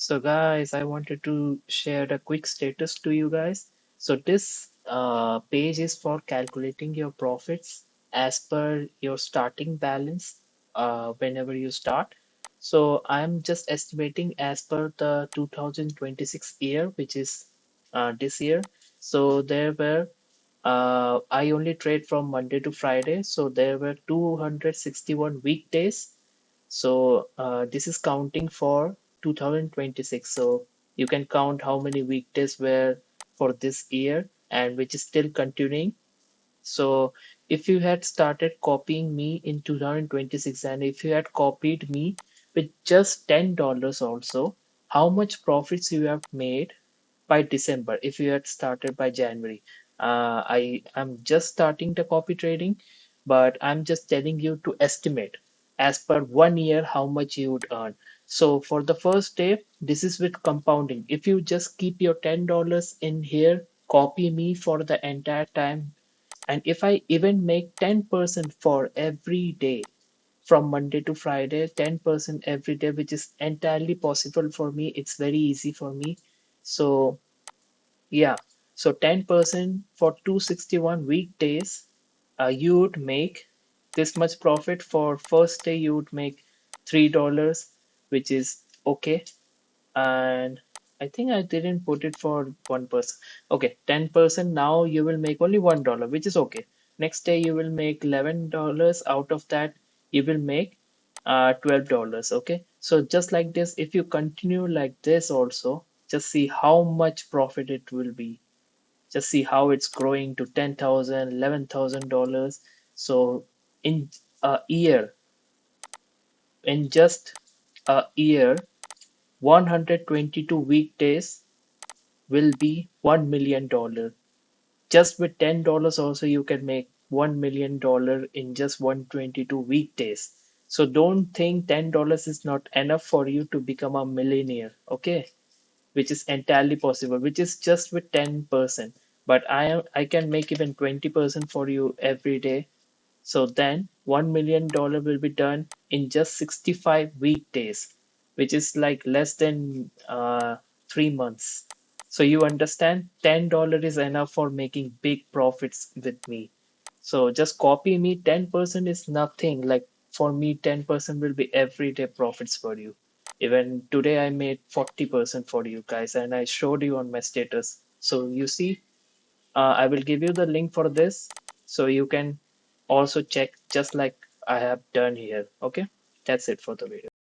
So guys, I wanted to share a quick status to you guys. So this page is for calculating your profits as per your starting balance whenever you start. So I'm just estimating as per the 2026 year, which is this year. So there were I only trade from Monday to Friday, so there were 261 weekdays, so this is counting for 2026. So you can count how many weekdays were for this year and which is still continuing. So if you had started copying me in 2026 and if you had copied me with just $10 also, how much profits you have made by December if you had started by January. I'm just starting the copy trading, but I'm just telling you to estimate as per 1 year how much you would earn. So for the first day, this is with compounding. If you just keep your $10 in here, copy me for the entire time, and if I even make 10% for every day from Monday to Friday, 10% every day, which is entirely possible for me. It's very easy for me. So yeah, so 10% for 261 weekdays, you would make this much profit. For first day, you would make $3, which is okay. And I think I didn't put it for one person. Okay, 10%. Now you will make only $1, which is okay. Next day, you will make $11. Out of that, you will make $12. Okay, so just like this, if you continue like this also, just see how much profit it will be. Just see how it's growing to 10,000, $11,000. So in a year, in just a year, 122 weekdays will be $1 million. Just with $10 also you can make $1 million in just 122 weekdays. So don't think $10 is not enough for you to become a millionaire, okay? Which is entirely possible, which is just with 10%. But I can make even 20% for you every day. So then $1 million will be done in just 65 weekdays, which is like less than 3 months. So you understand, $10 is enough for making big profits with me. So just copy me. 10% is nothing. Like for me, 10% will be everyday profits for you. Even today, I made 40% for you guys, and I showed you on my status. So you see, I will give you the link for this so you can also check just like I have done here. Okay, that's it for the video.